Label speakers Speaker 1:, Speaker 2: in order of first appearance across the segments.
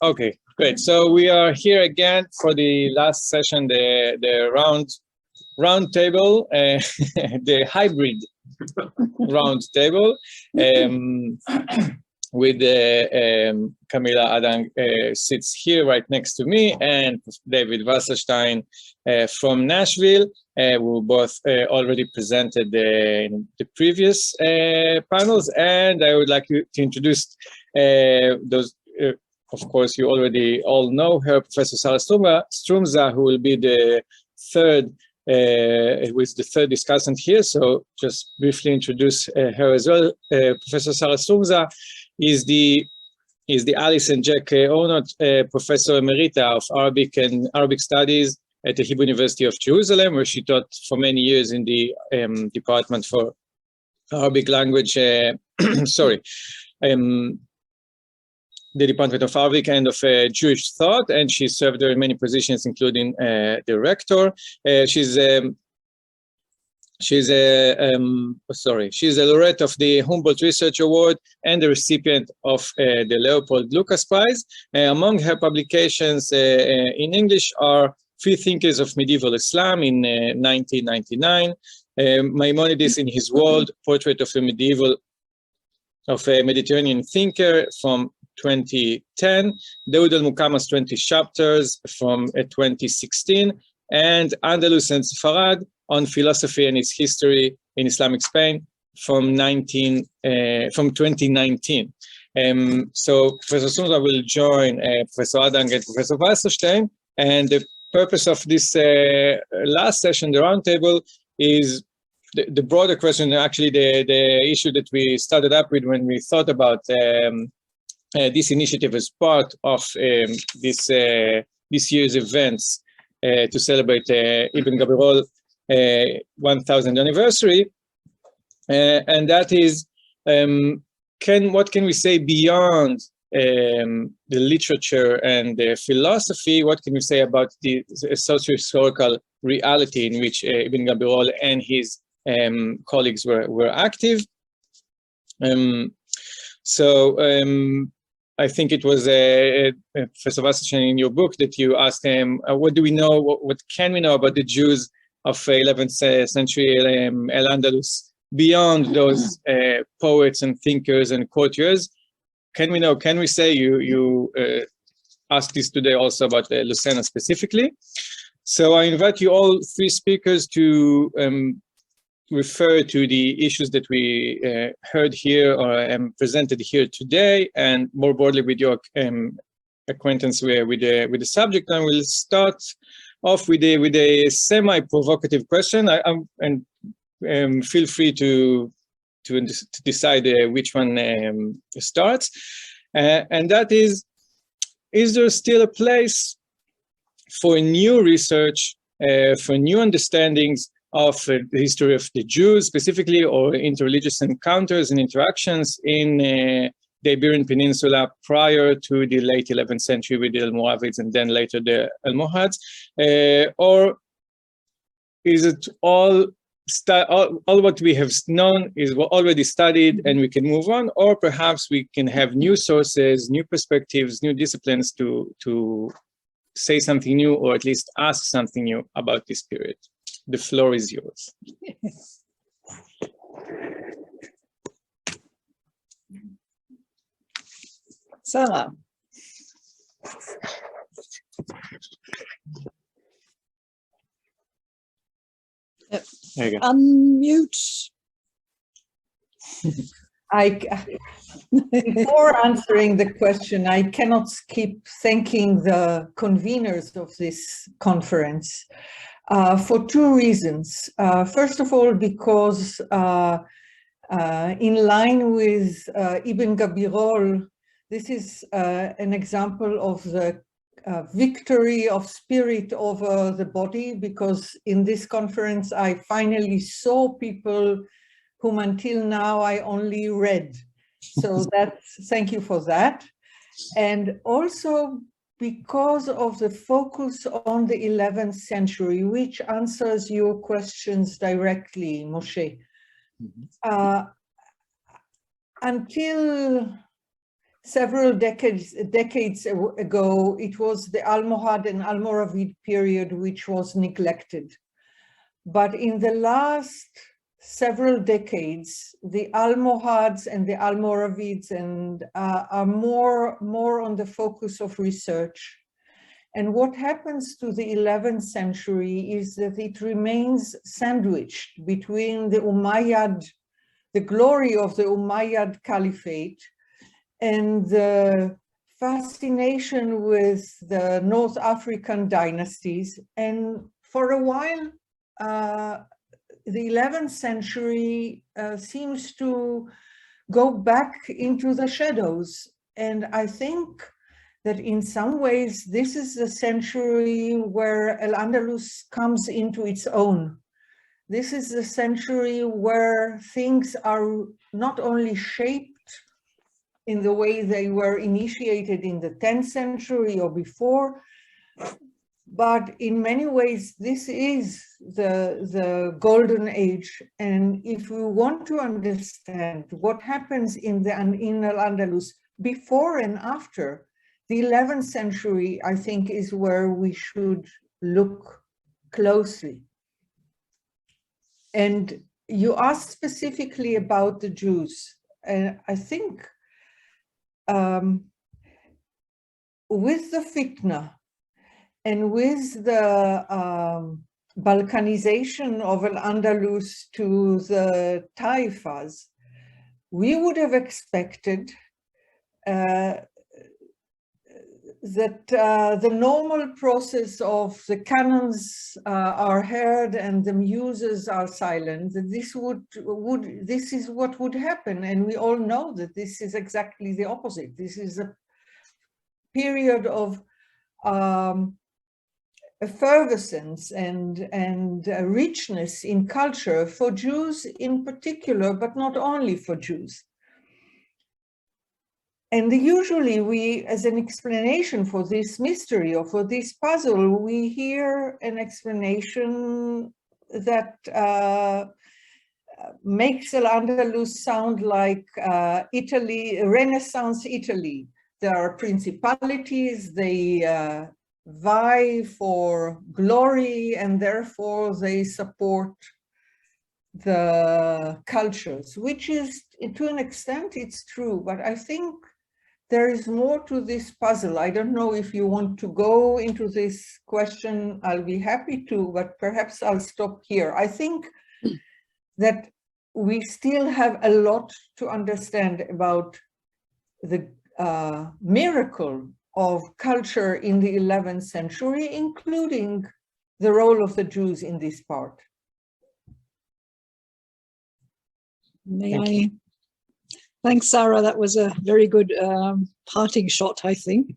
Speaker 1: Okay, great. So we are here again for the last session, the round table, the hybrid round table, with Camilla Adang sits here right next to me, and David Wasserstein from Nashville, who both already presented in the previous panels. And I would like to introduce those. Of course, you already all know her, Professor Sarah Stroumsa, who will be the third, with the third discussant here. So just briefly introduce her as well. Professor Sarah Stroumsa is the Alice and Jack Onot Professor Emerita of Arabic Studies at the Hebrew University of Jerusalem, where she taught for many years in the Department for Arabic Language, the Department of Arabic and of Jewish Thought, and she served there in many positions, including the rector. She's a laureate of the Humboldt Research Award and the recipient of the Leopold Lucas Prize. Among her publications in English are Free Thinkers of Medieval Islam in 1999, Maimonides in His World, Portrait of a Mediterranean Thinker from 2010, Daoud al-Muqamma's 20 Chapters from 2016, and Andalus and Sfarad on Philosophy and its History in Islamic Spain from 2019. So Professor Stroumsa will join Professor Adang and Professor Wasserstein, and the purpose of this last session, the roundtable, is the broader question, actually the issue that we started up with when we thought about this initiative as part of this year's events to celebrate Ibn Gabirol 1000th anniversary, and that is, what can we say beyond the literature and the philosophy? What can we say about the socio-historical reality in which Ibn Gabirol and his colleagues were active? I think it was Professor Wasserstein in your book that you asked him, what do we know, what can we know about the Jews of 11th century al-Andalus beyond those poets and thinkers and courtiers? Can we say, you asked this today also about Lucena specifically. So I invite you all three speakers to refer to the issues that we heard here or presented here today, and more broadly with your acquaintance with the subject. And we'll start off with a semi-provocative question, and feel free to decide which one starts. And that is there still a place for new research, for new understandings of the history of the Jews specifically, or interreligious encounters and interactions in the Iberian Peninsula prior to the late 11th century with the Almoravids and then later the Almohads? Or is it all what we have known is already studied and we can move on? Or perhaps we can have new sources, new perspectives, new disciplines to say something new, or at least ask something new about this period? The floor is yours.
Speaker 2: Sarah.
Speaker 1: There you go.
Speaker 2: Unmute. Before answering the question, I cannot keep thanking the conveners of this conference for two reasons. First of all, because in line with Ibn Gabirol, this is an example of the victory of spirit over the body, because in this conference I finally saw people whom until now I only read. So thank you for that. And also because of the focus on the 11th century, which answers your questions directly, Moshe. Until several decades ago, it was the Almohad and Almoravid period which was neglected. But in the last several decades, the Almohads and the Almoravids are more on the focus of research. And what happens to the 11th century is that it remains sandwiched between the Umayyad, the glory of the Umayyad Caliphate, and the fascination with the North African dynasties. And for a while, the 11th century seems to go back into the shadows. And I think that in some ways, this is the century where al-Andalus comes into its own. This is the century where things are not only shaped in the way they were initiated in the 10th century or before, but in many ways, this is the golden age. And if we want to understand what happens in al-Andalus before and after, the 11th century, I think, is where we should look closely. And you asked specifically about the Jews. And I think with the fitna and with the Balkanization of al-Andalus to the Taifas, we would have expected that the normal process of the canons are heard and the muses are silent, that this is what would happen. And we all know that this is exactly the opposite. This is a period of effervescence and richness in culture for Jews in particular, but not only for Jews. And usually we, as an explanation for this mystery or for this puzzle, we hear an explanation that makes al-Andalus sound like Italy, Renaissance Italy. There are principalities, they vie for glory, and therefore they support the cultures, which is, to an extent, it's true. But I think there is more to this puzzle. I don't know if you want to go into this question. I'll be happy to, but perhaps I'll stop here. I think that we still have a lot to understand about the miracle of culture in the 11th century, including the role of the Jews in this part.
Speaker 3: Thanks, Sarah. That was a very good parting shot, I think.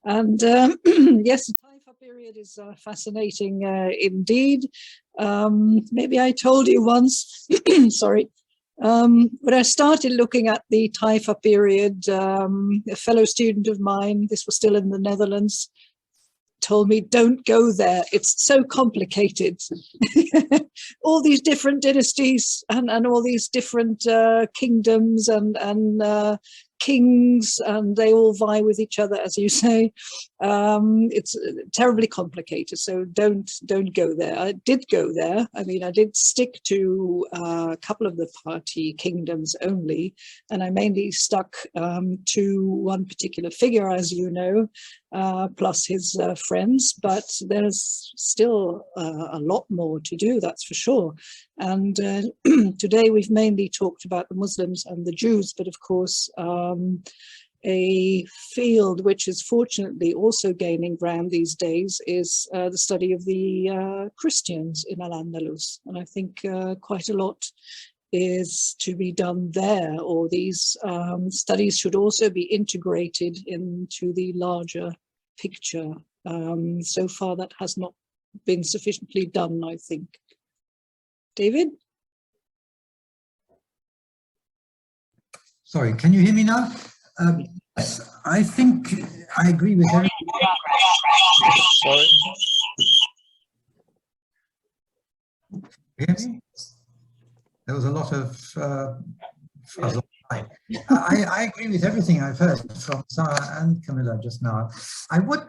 Speaker 3: And yes, the Taifa period is fascinating indeed. Maybe I told you once, sorry, when I started looking at the Taifa period, a fellow student of mine, this was still in the Netherlands, told me, don't go there. It's so complicated. All these different dynasties and all these different kingdoms and kings, and they all vie with each other, as you say. It's terribly complicated, so don't go there. I did go there. I mean, I did stick to a couple of the party kingdoms only, and I mainly stuck to one particular figure, as you know, plus his friends, but there's still a lot more to do, that's for sure. And today we've mainly talked about the Muslims and the Jews, but of course a field which is fortunately also gaining ground these days is the study of the Christians in al-Andalus. And I think quite a lot is to be done there, or these studies should also be integrated into the larger picture. So far that has not been sufficiently done, I think. David?
Speaker 4: Sorry, can you hear me now? I think I agree with everything.
Speaker 1: Sorry.
Speaker 4: Hear me? There was a lot of fuzz on I agree with everything I've heard from Sarah and Camilla just now. I would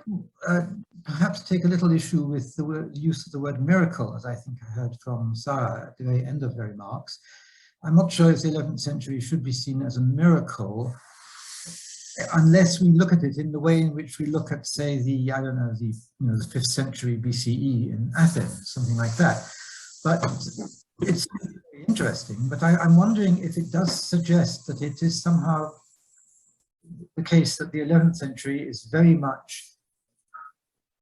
Speaker 4: perhaps take a little issue with the use of the word miracle, as I think I heard from Sarah at the very end of her remarks. I'm not sure if the 11th century should be seen as a miracle, unless we look at it in the way in which we look at, say, the 5th century BCE in Athens, something like that. But it's very interesting. But I'm wondering if it does suggest that it is somehow the case that the 11th century is very much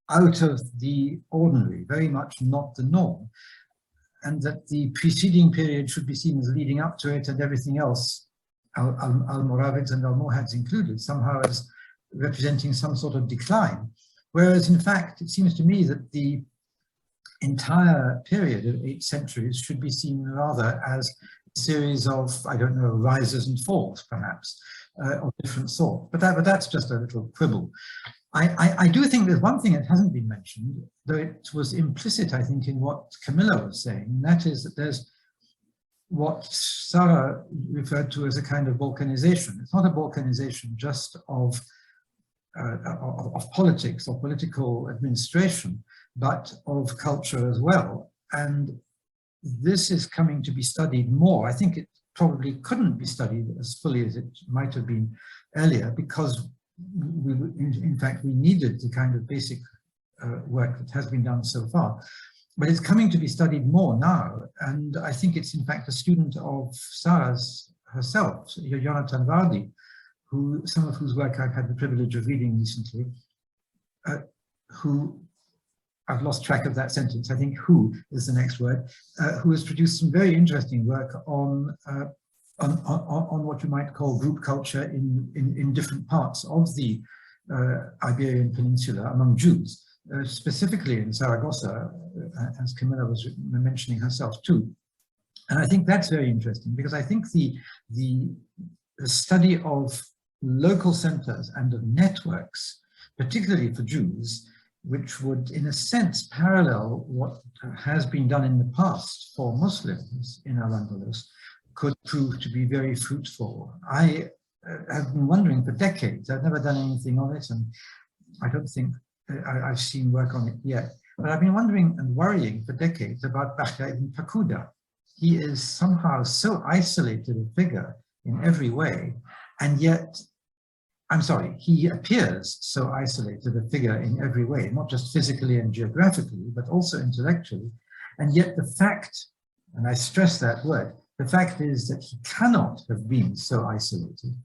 Speaker 4: out of the ordinary, very much not the norm, and that the preceding period should be seen as leading up to it, and everything else, Almoravids and Almohads included, somehow as representing some sort of decline. Whereas in fact, it seems to me that the entire period of 8 centuries should be seen rather as a series of, I don't know, rises and falls, perhaps, of different sort. But that's just a little quibble. I do think there's one thing that hasn't been mentioned, though it was implicit, I think, in what Camilla was saying, and that is that there's what Sarah referred to as a kind of balkanization. It's not a balkanization just of politics or political administration, but of culture as well. And this is coming to be studied more. I think it probably couldn't be studied as fully as it might have been earlier, because in fact, we needed the kind of basic work that has been done so far. But it's coming to be studied more now. And I think it's in fact a student of Sarah's herself, Jonathan Vardy, some of whose work I've had the privilege of reading recently, who, I've lost track of that sentence, I think who is the next word, who has produced some very interesting work on what you might call group culture in different parts of the Iberian Peninsula among Jews, specifically in Zaragoza, as Camilla was mentioning herself too. And I think that's very interesting, because I think the study of local centers and of networks, particularly for Jews, which would in a sense parallel what has been done in the past for Muslims in al-Andalus, could prove to be very fruitful. I have been wondering for decades, I've never done anything on it, and I don't think I've seen work on it yet, but I've been wondering and worrying for decades about Bahya ibn Pakuda. He is somehow so isolated a figure in every way, and yet, I'm sorry, he appears so isolated a figure in every way, not just physically and geographically, but also intellectually. And yet the fact, and I stress that word, the fact is that he cannot have been so isolated,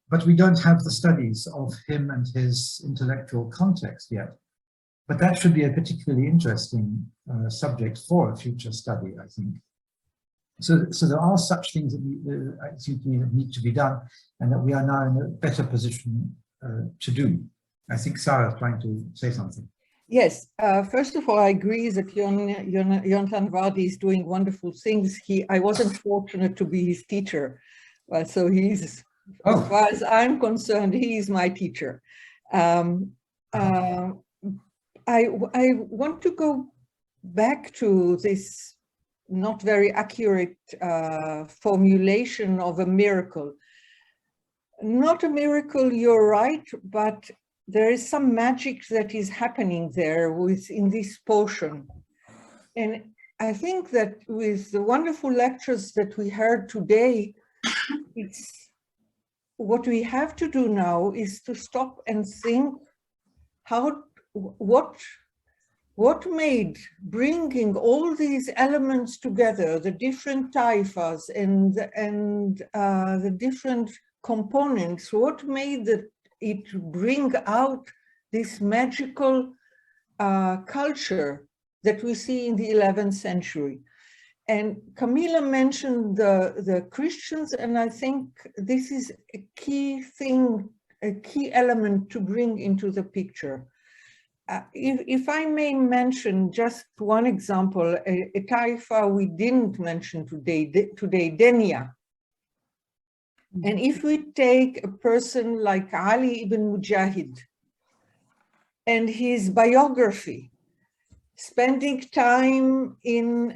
Speaker 4: but we don't have the studies of him and his intellectual context yet. But that should be a particularly interesting subject for a future study, I think. So there are such things that seem to me that need to be done, and that we are now in a better position to do. I think Sarah is trying to say something.
Speaker 2: Yes, first of all, I agree that Jonathan Vardy is doing wonderful things. I wasn't fortunate to be his teacher, well, so he's, as far as I'm concerned, he is my teacher. I want to go back to this not very accurate formulation of a miracle. Not a miracle, you're right, but there is some magic that is happening there in this portion. And I think that with the wonderful lectures that we heard today, what we have to do now is to stop and think what made bringing all these elements together, the different taifas and the different components, what made it bring out this magical culture that we see in the 11th century. And Camilla mentioned the Christians, and I think this is a key thing, a key element to bring into the picture. If I may mention just one example, a taifa we didn't mention today, Denia. And if we take a person like Ali ibn Mujahid and his biography, spending time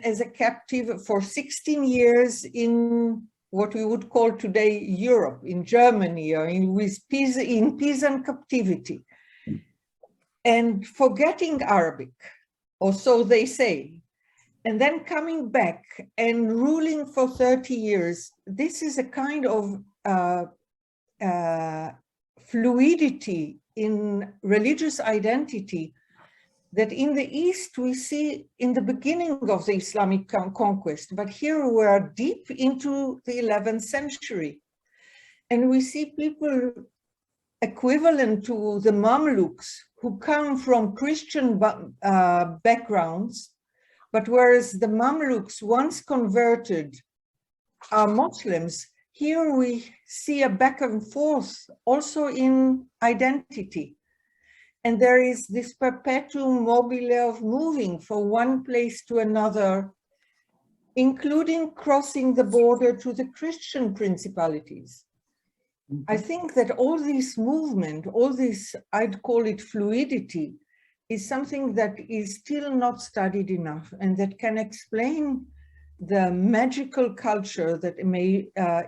Speaker 2: as a captive for 16 years in what we would call today Europe, in Germany, or in peasant captivity, and forgetting Arabic, or so they say, and then coming back and ruling for 30 years, this is a kind of fluidity in religious identity that in the East we see in the beginning of the Islamic conquest, but here we are deep into the 11th century. And we see people equivalent to the Mamluks who come from Christian backgrounds, but whereas the Mamluks once converted are Muslims, here we see a back and forth also in identity. And there is this perpetuum mobile of moving from one place to another, including crossing the border to the Christian principalities. I think that all this movement, all this, I'd call it fluidity, is something that is still not studied enough and that can explain the magical culture that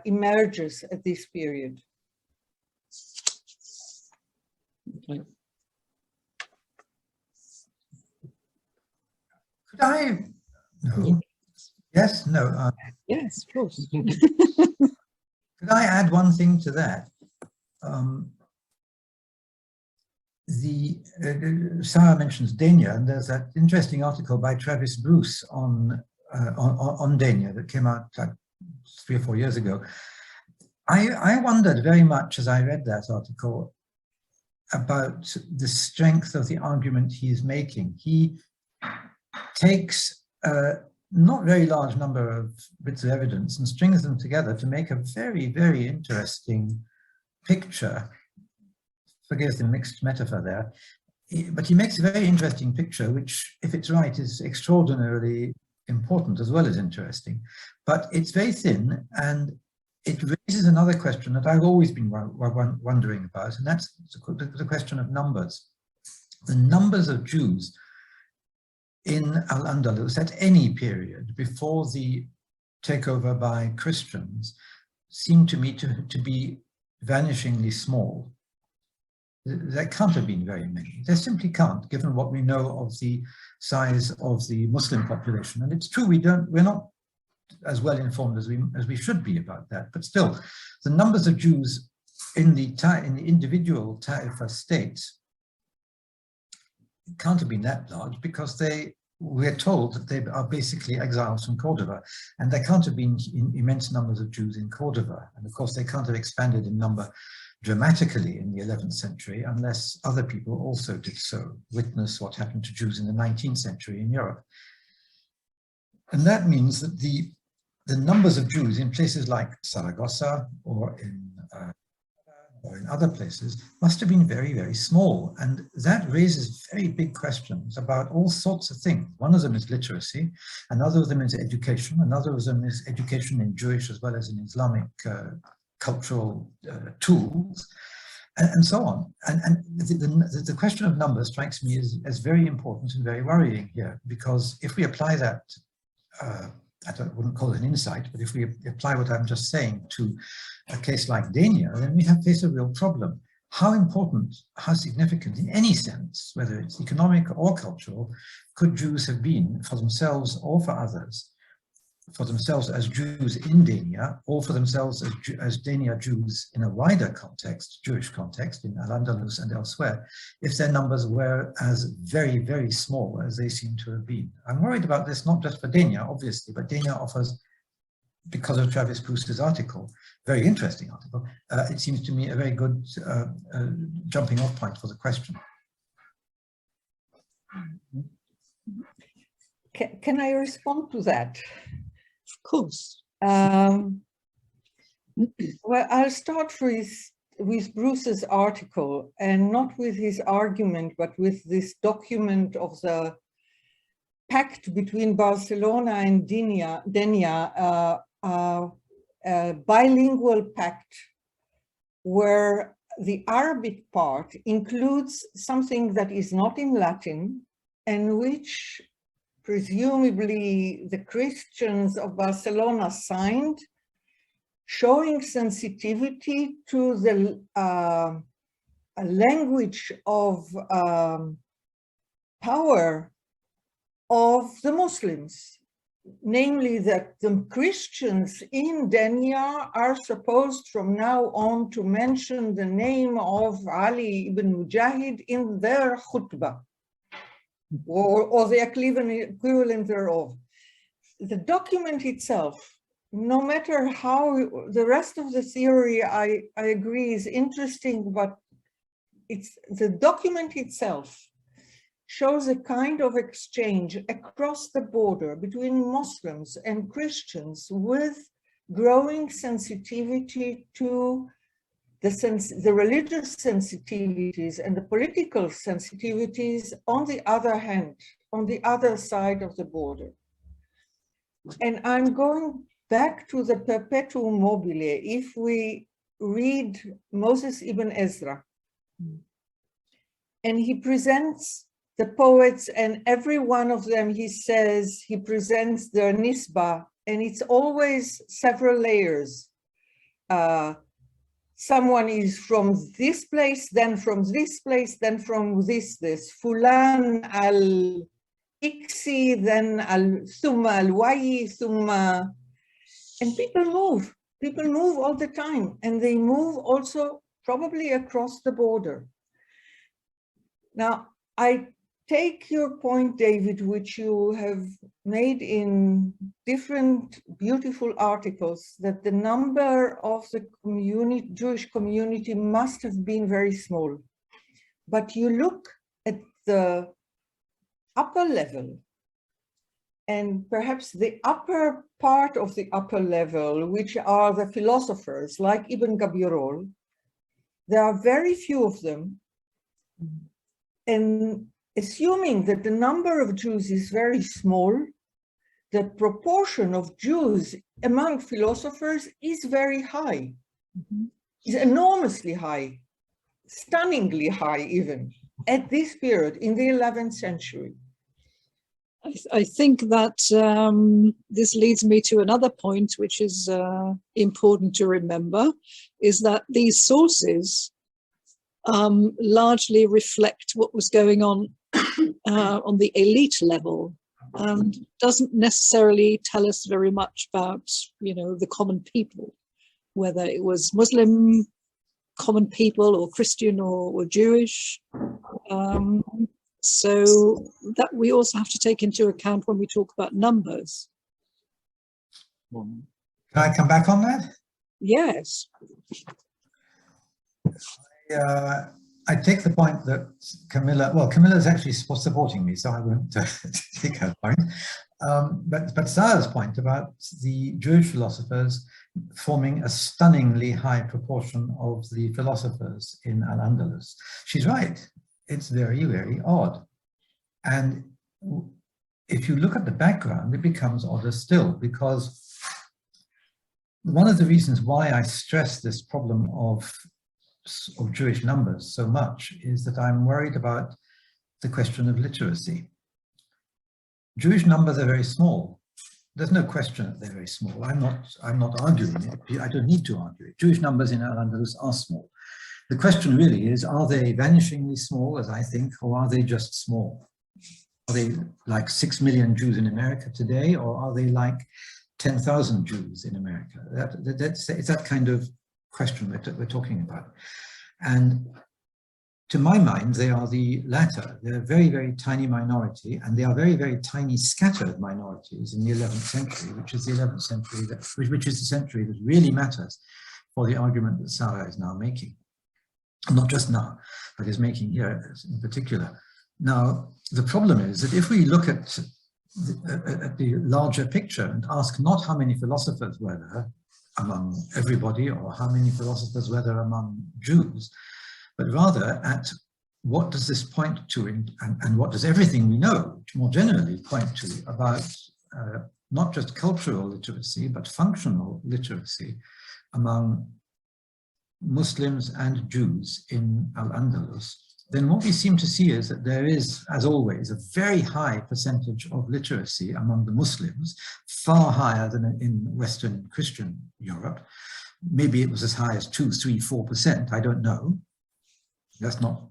Speaker 2: emerges at this period.
Speaker 3: Okay.
Speaker 4: Could I? No. Yes, no.
Speaker 3: Yes, of course.
Speaker 4: Could I add one thing to that? Sarah mentions Dania, and there's that interesting article by Travis Bruce on Dania that came out like 3 or 4 years ago. I wondered very much as I read that article about the strength of the argument he is making. He takes a not very large number of bits of evidence and strings them together to make a very, very interesting picture. Forgive the mixed metaphor there, but he makes a very interesting picture, which, if it's right, is extraordinarily important as well as interesting. But it's very thin, and it raises another question that I've always been wondering about, and that's the question of numbers. The numbers of Jews in al-Andalus at any period before the takeover by Christians seem to me to be vanishingly small. There can't have been very many. There simply can't, given what we know of the size of the Muslim population. And it's true, we're not as well informed as we should be about that. But still, the numbers of Jews in the individual Taifa states can't have been that large, because we're told that they are basically exiles from Cordova, and there can't have been immense numbers of Jews in Cordova. And of course, they can't have expanded in number dramatically in the 11th century unless other people also did so. Witness what happened to Jews in the 19th century in Europe. And that means that the numbers of Jews in places like Saragossa or in other places must have been very, very small. And that raises very big questions about all sorts of things. One of them is literacy, another of them is education, another of them is education in Jewish as well as in Islamic cultural tools, and so on. And the question of numbers strikes me as very important and very worrying here, because if we apply that, I wouldn't call it an insight, but if we apply what I'm just saying to a case like Dania, then we face a real problem. How important, how significant in any sense, whether it's economic or cultural, could Jews have been for themselves or for others, for themselves as Jews in Dania, or for themselves as Dania Jews in a wider context, Jewish context, in al-Andalus and elsewhere, if their numbers were as very, very small as they seem to have been. I'm worried about this not just for Dania, obviously, but Dania offers, because of Travis Bruce's article, very interesting article, it seems to me a very good jumping off point for the question.
Speaker 2: Can I respond to that?
Speaker 3: Of course.
Speaker 2: Well, I'll start with Bruce's article, and not with his argument, but with this document of the pact between Barcelona and Denia, a bilingual pact where the Arabic part includes something that is not in Latin, and which presumably the Christians of Barcelona signed, showing sensitivity to the language of power of the Muslims, namely that the Christians in Denia are supposed from now on to mention the name of Ali ibn Mujahid in their khutbah, or the equivalent thereof. The document itself, no matter how the rest of the theory, I agree, is interesting, but it's the document itself shows a kind of exchange across the border between Muslims and Christians with growing sensitivity to the religious sensitivities and the political sensitivities on the other hand, on the other side of the border. And I'm going back to the perpetuum mobile. If we read Moses ibn Ezra, and he presents the poets, and every one of them, he says, he presents their nisba, and it's always several layers. Someone is from this place, then from this place, then from this. Fulan al-Iksi, then thumma al-Wayi, thumma. And people move all the time, and they move also probably across the border. Now, I take your point, David, which you have made in different beautiful articles, that the number of the Jewish community must have been very small. But you look at the upper level, and perhaps the upper part of the upper level, which are the philosophers like Ibn Gabirol, there are very few of them. And assuming that the number of Jews is very small, the proportion of Jews among philosophers is very high, is enormously high, stunningly high even, at this period in the 11th century.
Speaker 3: I think that this leads me to another point, which is important to remember, is that these sources largely reflect what was going on the elite level, and doesn't necessarily tell us very much about, the common people, whether it was Muslim common people or Christian or Jewish. So that we also have to take into account when we talk about numbers.
Speaker 4: Can I come back on that?
Speaker 3: Yes.
Speaker 4: I take the point that Camilla is actually supporting me, so I won't take her point. But Sarah's point about the Jewish philosophers forming a stunningly high proportion of the philosophers in al-Andalus. She's right. It's very, very odd. And if you look at the background, it becomes odder still, because one of the reasons why I stress this problem of Jewish numbers so much is that I'm worried about the question of literacy. Jewish numbers are very small. There's no question that they're very small. I'm not arguing it. I don't need to argue it. Jewish numbers in al-Andalus are small. The question really is, are they vanishingly small, as I think, or are they just small? Are they like 6 million Jews in America today, or are they like 10,000 Jews in America? It's that kind of question that we're talking about. And to my mind, they are the latter. They're a very, very tiny minority, and they are very, very tiny scattered minorities in the 11th century, which is the 11th century, which is the century that really matters for the argument that Sarah is now making. Not just now, but is making here in particular. Now, the problem is that if we look at the larger picture and ask not how many philosophers were there among everybody, or how many philosophers were there among Jews, but rather at what does this point to, and what does everything we know more generally point to about not just cultural literacy, but functional literacy among Muslims and Jews in al-Andalus, then what we seem to see is that there is, as always, a very high percentage of literacy among the Muslims, far higher than in Western Christian Europe. Maybe it was as high as 2, 3, 4%, I don't know. Let's not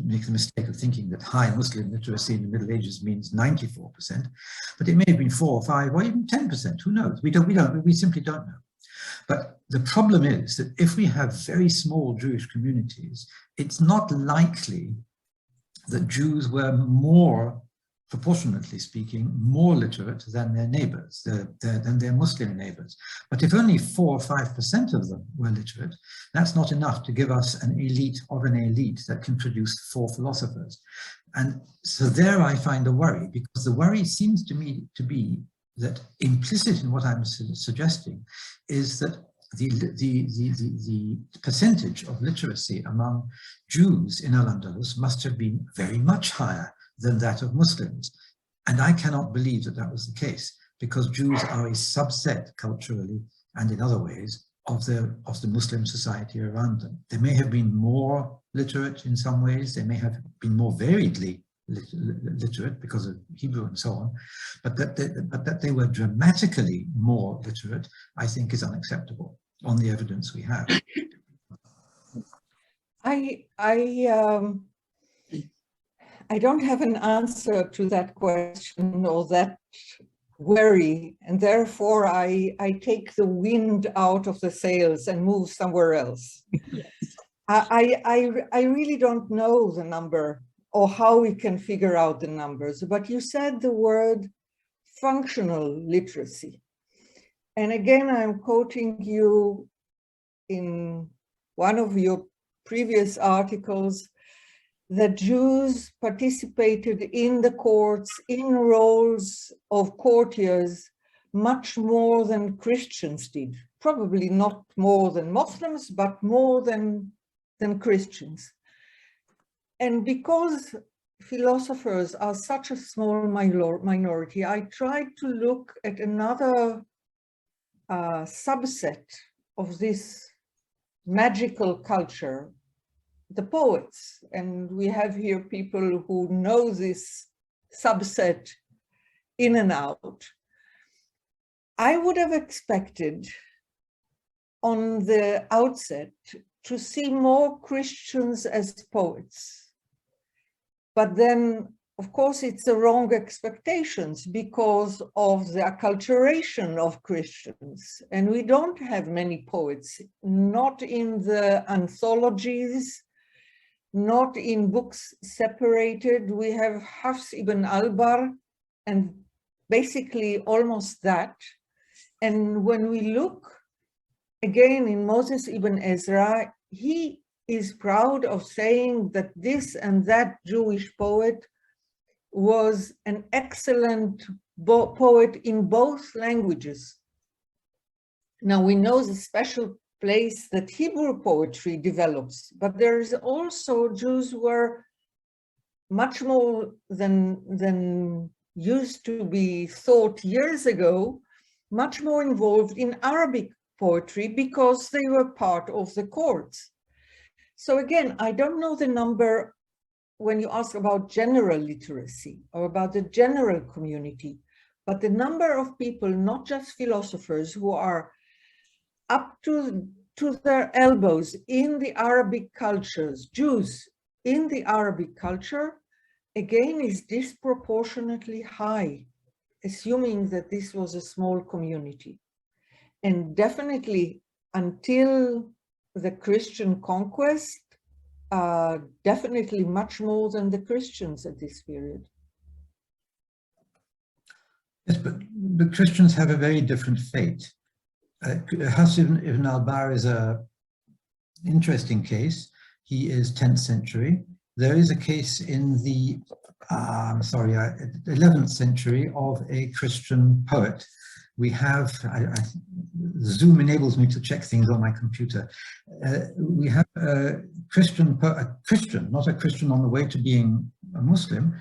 Speaker 4: make the mistake of thinking that high Muslim literacy in the Middle Ages means 94%, but it may have been 4 or 5 or even 10%, who knows? We simply don't know. But the problem is that if we have very small Jewish communities, it's not likely that Jews were more, proportionately speaking, more literate than their neighbors, than their Muslim neighbors. But if only 4 or 5% of them were literate, that's not enough to give us an elite of an elite that can produce 4 philosophers. And so there I find a worry, because the worry seems to me to be that implicit in what I'm suggesting is that the percentage of literacy among Jews in al-Andalus must have been very much higher than that of Muslims. And I cannot believe that that was the case, because Jews are a subset culturally and in other ways of the Muslim society around them. They may have been more literate in some ways, they may have been more variedly literate because of Hebrew and so on, but that they were dramatically more literate, I think, is unacceptable on the evidence we have.
Speaker 2: I don't have an answer to that question or that worry, and therefore I take the wind out of the sails and move somewhere else. Yes. I really don't know the number or how we can figure out the numbers, but you said the word functional literacy. And again, I'm quoting you in one of your previous articles, that Jews participated in the courts in roles of courtiers much more than Christians did. Probably not more than Muslims, but more than Christians. And because philosophers are such a small minority, I tried to look at another subset of this magical culture, the poets. And we have here people who know this subset in and out. I would have expected on the outset to see more Christians as poets. But then, of course, it's the wrong expectations because of the acculturation of Christians. And we don't have many poets, not in the anthologies, not in books separated. We have Hafs ibn al-Bar and basically almost that. And when we look again in Moses ibn Ezra, he is proud of saying that this and that Jewish poet was an excellent poet in both languages. Now we know the special place that Hebrew poetry develops, but there is also Jews who were much more than used to be thought years ago, much more involved in Arabic poetry because they were part of the courts. So again, I don't know the number when you ask about general literacy or about the general community, but the number of people, not just philosophers, who are up to their elbows in the Arabic cultures, Jews in the Arabic culture, again, is disproportionately high, assuming that this was a small community. And definitely until the Christian conquest, definitely much more than the Christians at this period.
Speaker 4: Yes, but the Christians have a very different fate. Hafs ibn al-Bar is an interesting case. He is 10th century. There is a case in the 11th century of a Christian poet. We have, Zoom enables me to check things on my computer. We have a Christian, not a Christian on the way to being a Muslim,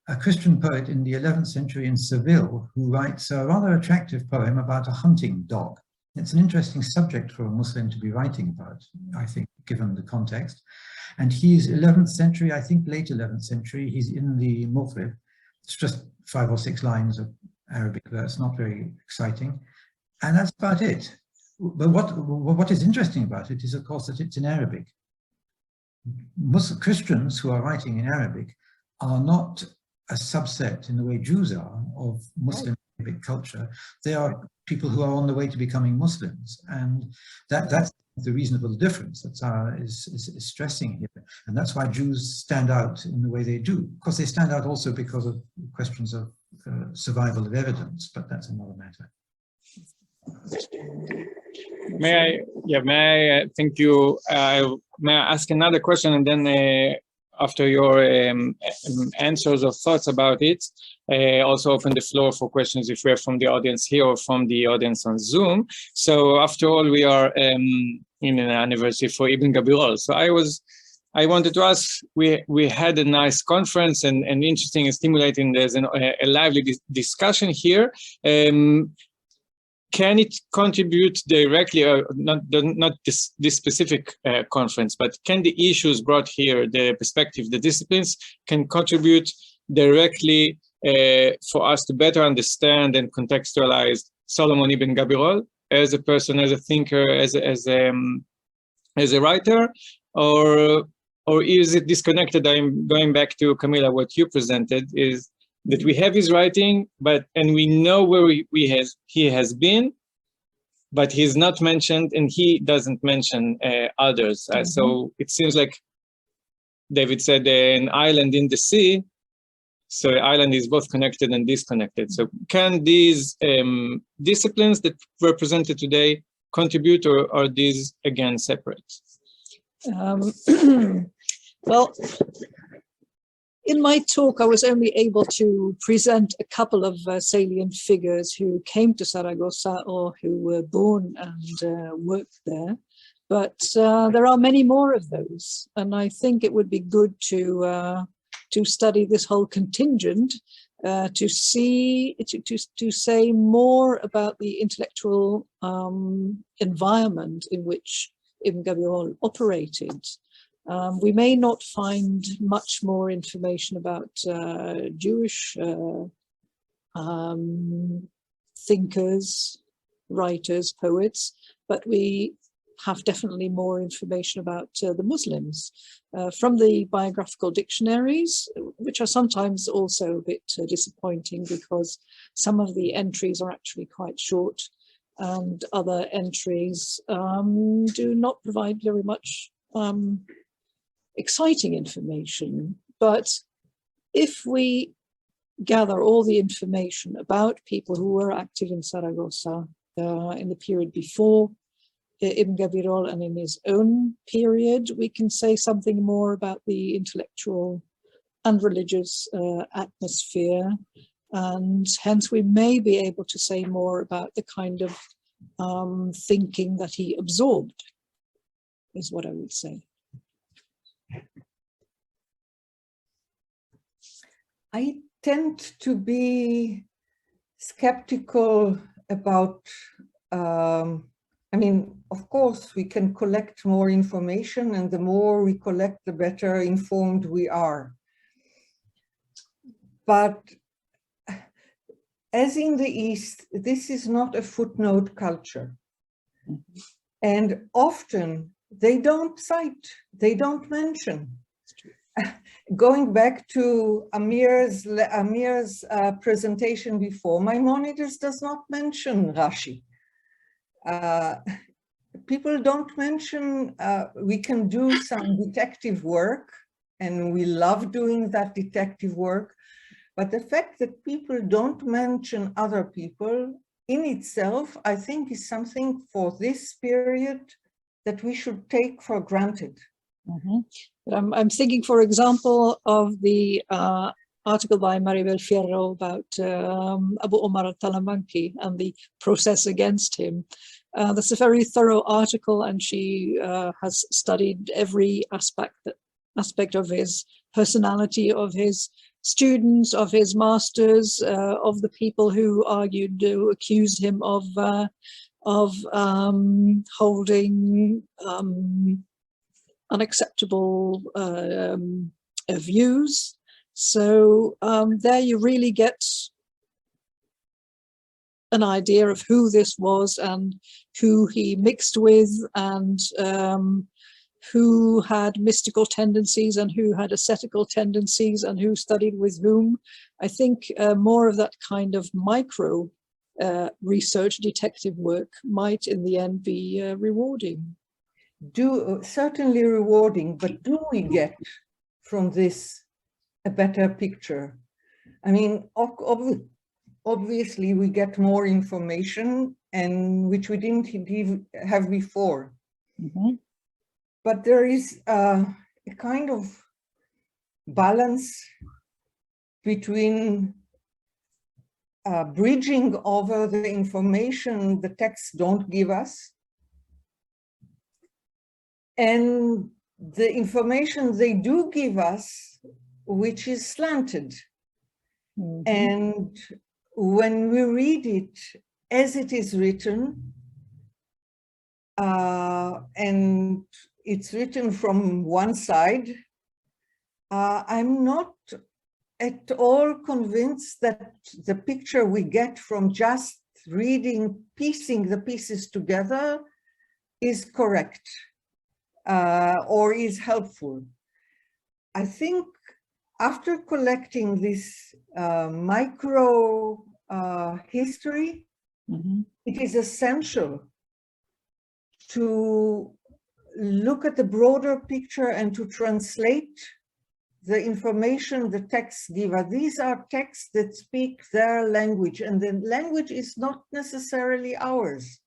Speaker 4: a Christian poet in the 11th century in Seville who writes a rather attractive poem about a hunting dog. It's an interesting subject for a Muslim to be writing about, I think, given the context. And he's 11th century, I think late 11th century, he's in the Maghrib. It's just 5 or 6 lines of Arabic verse, not very exciting. And that's about it. but what is interesting about it is, of course, that it's in Arabic. Muslim Christians who are writing in Arabic are not a subset in the way Jews are of Muslim Arabic culture. They are people who are on the way to becoming Muslims, and that's the reasonable difference that Sarah is stressing here. And that's why Jews stand out in the way they do. Of course, they stand out also because of questions of survival of evidence, but that's another matter.
Speaker 1: May I thank you. May I ask another question, and then after your answers or thoughts about it, also open the floor for questions if we're from the audience here or from the audience on Zoom. So after all, we are in an anniversary for Ibn Gabirol. So I wanted to ask, we had a nice conference and interesting and stimulating. There's a lively discussion here. Can it contribute directly, or not this specific conference, but can the issues brought here, the perspective, the disciplines, can contribute directly for us to better understand and contextualize Solomon Ibn Gabirol as a person, as a thinker, as a writer, or is it disconnected? I'm going back to Camilla, what you presented is that we have his writing, and we know where he has been, but he's not mentioned, and he doesn't mention others. So it seems like David said an island in the sea. So the island is both connected and disconnected. So can these disciplines that were presented today contribute, or are these again separate?
Speaker 3: Well, in my talk, I was only able to present a couple of salient figures who came to Saragossa or who were born and worked there. But there are many more of those. And I think it would be good to study this whole contingent, to say more about the intellectual environment in which Ibn Gabirol operated. We may not find much more information about Jewish thinkers, writers, poets, but we have definitely more information about the Muslims from the biographical dictionaries, which are sometimes also a bit disappointing because some of the entries are actually quite short and other entries do not provide very much exciting information. But if we gather all the information about people who were active in Saragossa in the period before Ibn Gabirol and in his own period, we can say something more about the intellectual and religious atmosphere, and hence we may be able to say more about the kind of thinking that he absorbed, is what I would say.
Speaker 2: I tend to be skeptical about, I mean, of course, we can collect more information, and the more we collect, the better informed we are. But as in the East, this is not a footnote culture. And often they don't cite, they don't mention. Going back to Amir's presentation before, Maimonides does not mention Rashi. People don't mention, we can do some detective work, and we love doing that detective work, but the fact that people don't mention other people in itself, I think, is something for this period that we should take for granted.
Speaker 3: I'm thinking, for example, of the article by Maribel Fierro about Abu Omar al-Talamanki and the process against him. That's a very thorough article, and she has studied every aspect of his personality, of his students, of his masters, of the people who argued, who accused him of holding unacceptable views. So there you really get an idea of who this was and who he mixed with, and who had mystical tendencies and who had ascetical tendencies and who studied with whom. I think more of that kind of micro research detective work might in the end be rewarding.
Speaker 2: Certainly rewarding, but do we get from this a better picture? I mean, obviously we get more information, and which we didn't have before.
Speaker 3: Mm-hmm.
Speaker 2: But there is a kind of balance between bridging over the information the texts don't give us and the information they do give us, which is slanted. Mm-hmm. And when we read it as it is written, and it's written from one side, I'm not at all convinced that the picture we get from just reading, piecing the pieces together is correct or is helpful. I think after collecting this micro history, mm-hmm. it is essential to look at the broader picture and to translate the information the texts give us. These are texts that speak their language, and the language is not necessarily ours.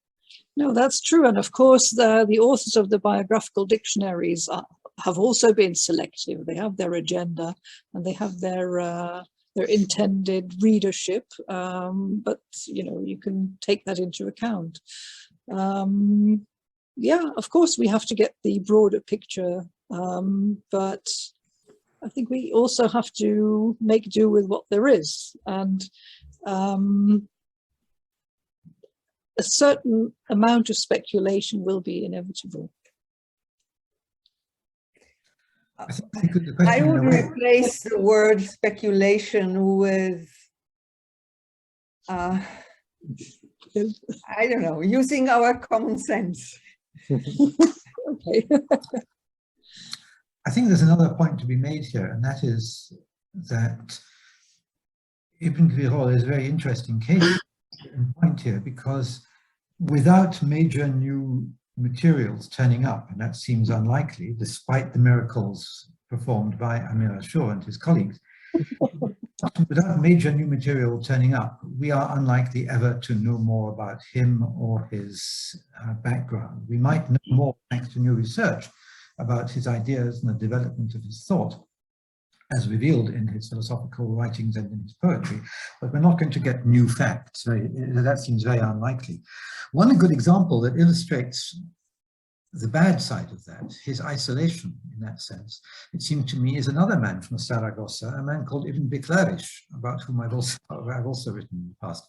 Speaker 3: No, that's true. And of course, the authors of the biographical dictionaries have also been selective. They have their agenda and they have their intended readership, but you know, you can take that into account. Yeah, of course, we have to get the broader picture, but I think we also have to make do with what there is, and a certain amount of speculation will be inevitable.
Speaker 2: I would replace the word speculation with, I don't know, using our common sense.
Speaker 3: Okay.
Speaker 4: I think there's another point to be made here, and that is that Ibn Gabirol is a very interesting case and point here, because without major new materials turning up, and that seems unlikely, despite the miracles performed by Amir Ashur and his colleagues, without major new material turning up, we are unlikely ever to know more about him or his background. We might know more thanks to new research about his ideas and the development of his thought, as revealed in his philosophical writings and in his poetry, but we're not going to get new facts. That seems very unlikely. One good example that illustrates the bad side of that, his isolation in that sense, it seemed to me, is another man from Saragossa, a man called Ibn Gabirol, about whom I've also written in the past.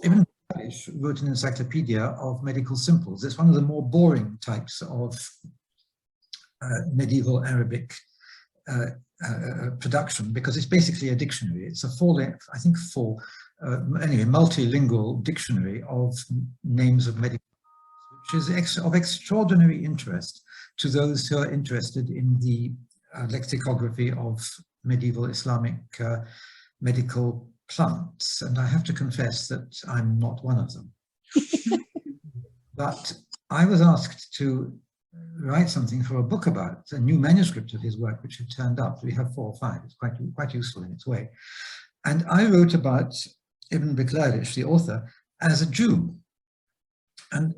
Speaker 4: Ibn Gabirol wrote an encyclopedia of medical simples. It's one of the more boring types of medieval Arabic production, because it's basically a dictionary. It's a full-length, I think anyway, multilingual dictionary of names of medical, which is of extraordinary interest to those who are interested in the lexicography of medieval Islamic medical plants. And I have to confess that I'm not one of them. But I was asked to write something for a book about a new manuscript of his work, which had turned up. We have 4 or 5. It's quite useful in its way. And I wrote about Ibn Gabirol, the author, as a Jew. And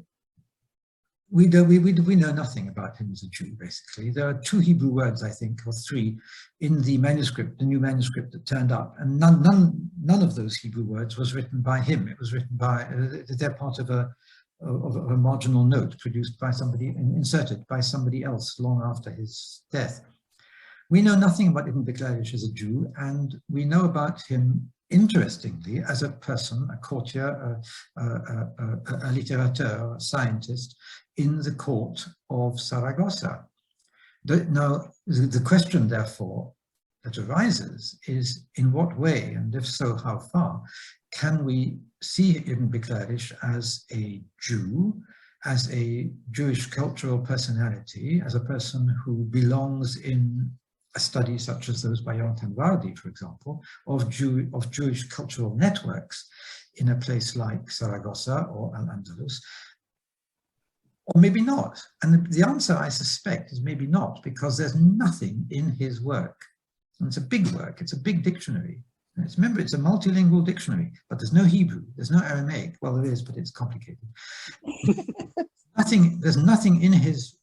Speaker 4: we know nothing about him as a Jew, basically. There are 2 Hebrew words, I think, or 3, in the manuscript, the new manuscript that turned up. And none of those Hebrew words was written by him. It was written by, they're part of a marginal note produced by somebody, inserted by somebody else long after his death. We know nothing about Ibn Gabirol as a Jew, and we know about him, interestingly, as a person, a courtier, a littérateur, a scientist in the court of Saragossa. Now, the question, therefore, that arises is in what way, and if so, how far, can we see Ibn Gabirol as a Jew, as a Jewish cultural personality, as a person who belongs in a study such as those by Entin, for example, of Jewish cultural networks in a place like Saragossa or al-Andalus, or maybe not. And the answer, I suspect, is maybe not, because there's nothing in his work. And it's a big work, it's a big dictionary. Remember, it's a multilingual dictionary, but there's no Hebrew, there's no Aramaic. Well, there is, but it's complicated. There's nothing in his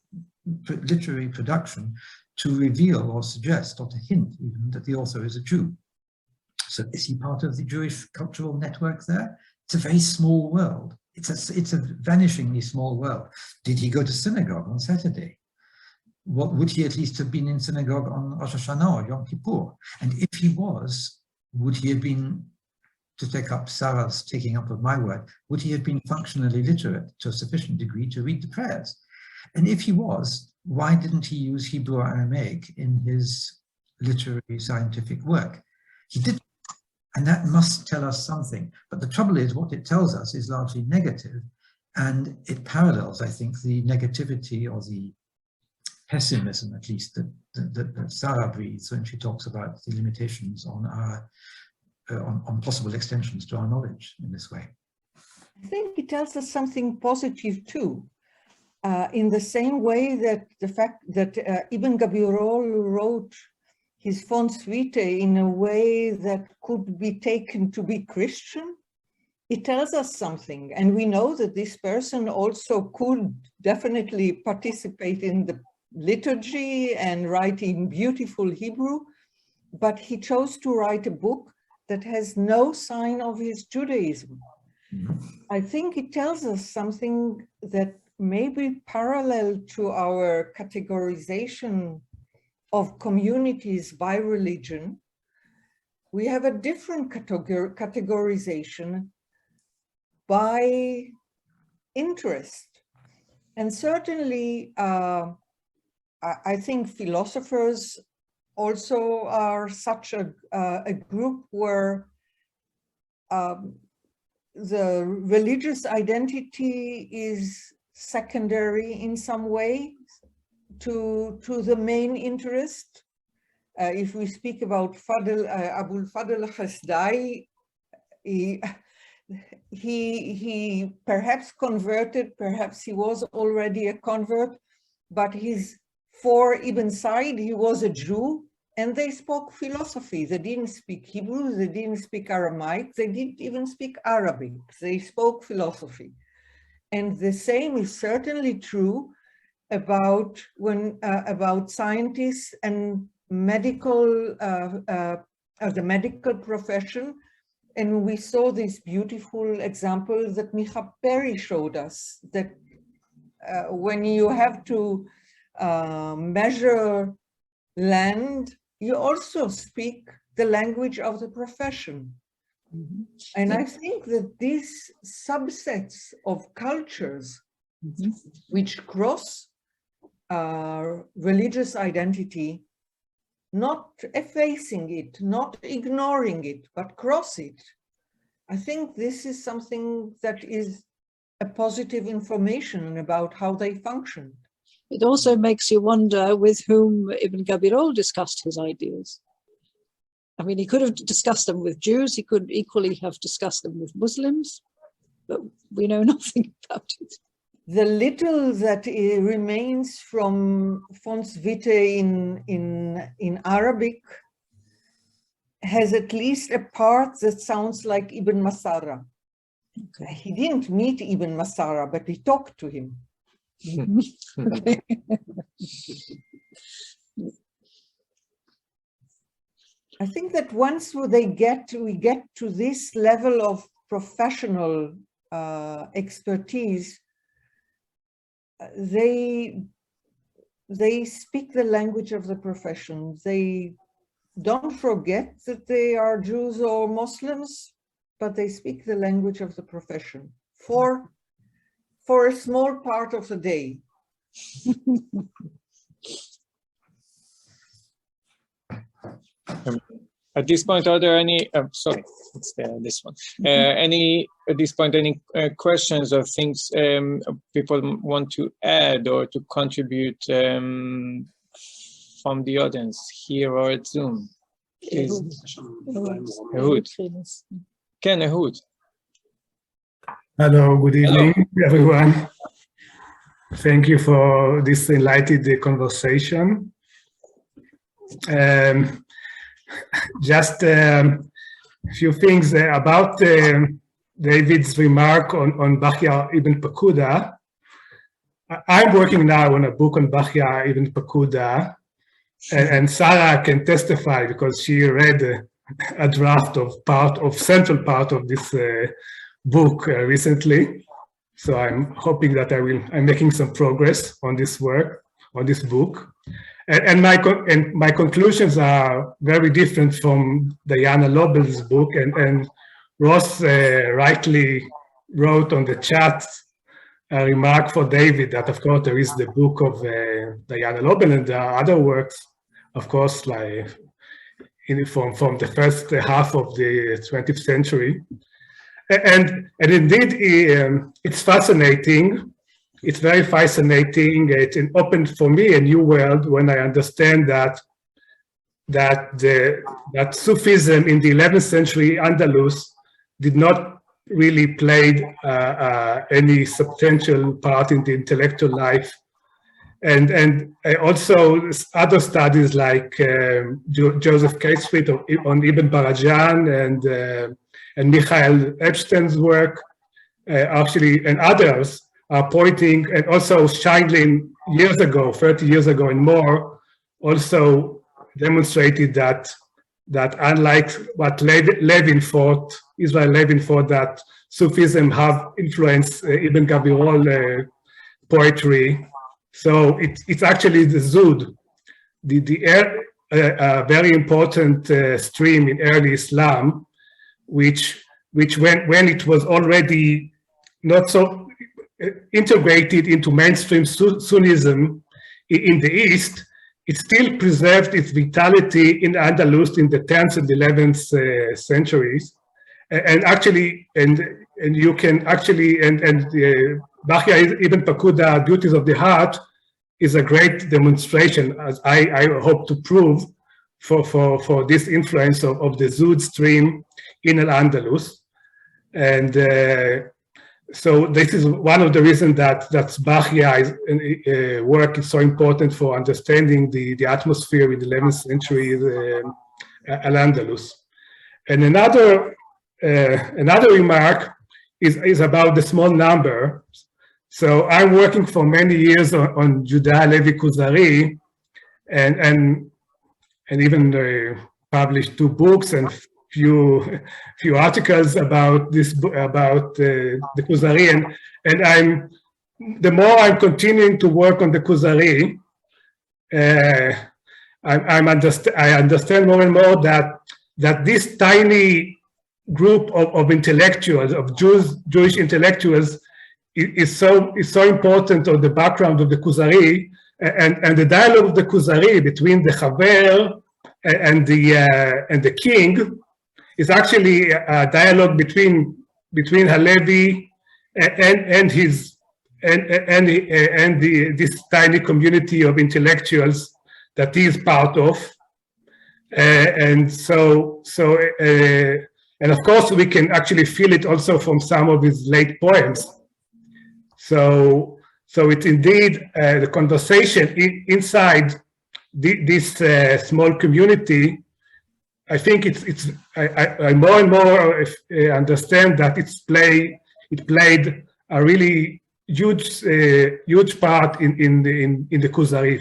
Speaker 4: literary production to reveal or suggest or to hint even that the author is a Jew. So is he part of the Jewish cultural network there? It's a very small world. It's a vanishingly small world. Did he go to synagogue on Saturday? What would he at least have been in synagogue on Rosh Hashanah or Yom Kippur? And if he was, would he have been, to take up Sarah's taking up of my word, would he have been functionally literate to a sufficient degree to read the prayers? And if he was, why didn't he use Hebrew or Aramaic in his literary scientific work? He did, and that must tell us something. But the trouble is, what it tells us is largely negative, and it parallels, I think, the negativity or the pessimism, at least, that Sarah breathes when she talks about the limitations on our on possible extensions to our knowledge in this way.
Speaker 2: I think it tells us something positive too, in the same way that the fact that Ibn Gabirol wrote his Fons Vitae in a way that could be taken to be Christian, it tells us something. And we know that this person also could definitely participate in the liturgy and write in beautiful Hebrew, but he chose to write a book that has no sign of his Judaism. I think it tells us something that may be parallel to our categorization of communities by religion. We have a different categorization by interest. And certainly, I think philosophers also are such a group where the religious identity is secondary in some way to the main interest. If we speak about Abul Fadl Khasdai, he perhaps converted, perhaps he was already a convert, but for Ibn Said, he was a Jew, and they spoke philosophy. They didn't speak Hebrew, they didn't speak Aramaic, they didn't even speak Arabic. They spoke philosophy. And the same is certainly true about scientists and the medical profession. And we saw this beautiful example that Micha Perry showed us, that when you have to measure land, you also speak the language of the profession. Mm-hmm. And I think that these subsets of cultures, mm-hmm, which cross religious identity, not effacing it, not ignoring it, but cross it, I think this is something that is a positive information about how they function.
Speaker 3: It also makes you wonder with whom Ibn Gabirol discussed his ideas. I mean, he could have discussed them with Jews, he could equally have discussed them with Muslims, but we know nothing about it.
Speaker 2: The little that remains from Fons Vitae in Arabic has at least a part that sounds like Ibn Masara. Okay. He didn't meet Ibn Masara, but he talked to him.
Speaker 3: Okay.
Speaker 2: I think that once we get to this level of professional expertise, they speak the language of the profession. They don't forget that they are Jews or Muslims, but they speak the language of the profession for a small part of the day.
Speaker 1: At this point, are there any? Sorry, it's this one. Any at this point, any questions or things people want to add or to contribute from the audience here or at Zoom? Please. Ehud. Ken, Ehud.
Speaker 5: Hello, good evening,
Speaker 1: Hello.
Speaker 5: everyone. Thank you for this enlightened conversation. Just a few things about David's remark on Bahya ibn Pakuda. I'm working now on a book on Bahya ibn Pakuda, and Sarah can testify because she read a draft of central part of this book recently. So I'm hoping that I'm making some progress on this work, on this book. And my conclusions are very different from Diana Lobel's book, and Ross rightly wrote on the chat a remark for David that, of course, there is the book of Diana Lobel, and there are other works, of course, like from the first half of the 20th century. And indeed, it's fascinating. It's very fascinating. It opened for me a new world when I understand that Sufism in the 11th century Andalus did not really play any substantial part in the intellectual life. And also other studies like Joseph Casefield on Ibn Barajan and Michael Epstein's work, actually, and others are pointing, and also Scheindlin years ago, 30 years ago and more, also demonstrated that unlike what Levin thought, Israel Levin thought, that Sufism have influenced Ibn Gabirol poetry. So it's actually the Zud, a very important stream in early Islam, which when it was already not so integrated into mainstream Sunnism in the East, it still preserved its vitality in Andalus in the 10th and 11th centuries. And actually, and you can actually, Bahya ibn Pakuda, Beauties of the Heart, is a great demonstration, as I hope to prove, for this influence of the Zud stream in al-Andalus. And so this is one of the reasons that Bahya's work is so important for understanding the atmosphere in the 11th century al-Andalus. And another remark is about the small number. So I'm working for many years on Judah Levi Kuzari, and even published 2 books and few articles about this about the Kuzari, and the more I'm continuing to work on the Kuzari, I understand more and more that this tiny group of intellectuals, of Jewish intellectuals, is so important on the background of the Kuzari, and the dialogue of the Kuzari between the Chaver and the king is actually a dialogue between Halevi and this tiny community of intellectuals that he is part of, and of course we can actually feel it also from some of his late poems. So it's indeed the conversation inside this small community. I think I more and more understand that it played a really huge part in the Kuzari.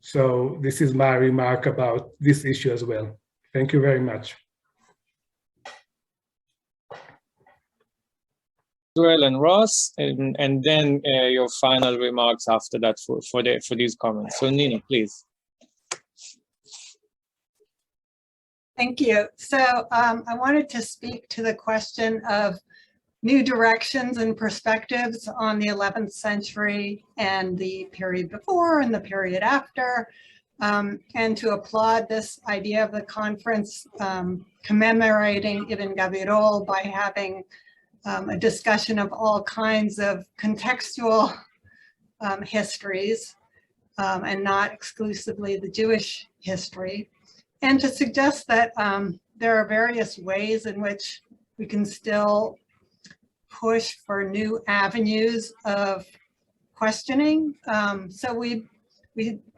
Speaker 5: So this is my remark about this issue as well. Thank you very much.
Speaker 1: Israel and Ross, and then your final remarks after that for these comments. So Nina, please.
Speaker 6: Thank you. So I wanted to speak to the question of new directions and perspectives on the 11th century and the period before and the period after. and to applaud this idea of the conference commemorating Ibn Gabirol by having a discussion of all kinds of contextual histories and not exclusively the Jewish history, and to suggest that there are various ways in which we can still push for new avenues of questioning. So we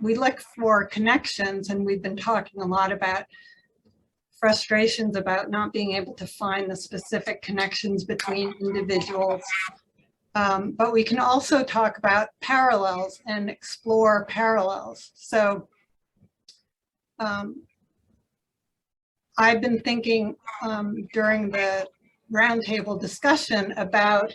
Speaker 6: look for connections, and we've been talking a lot about frustrations about not being able to find the specific connections between individuals. But we can also talk about parallels and explore parallels. So I've been thinking during the roundtable discussion about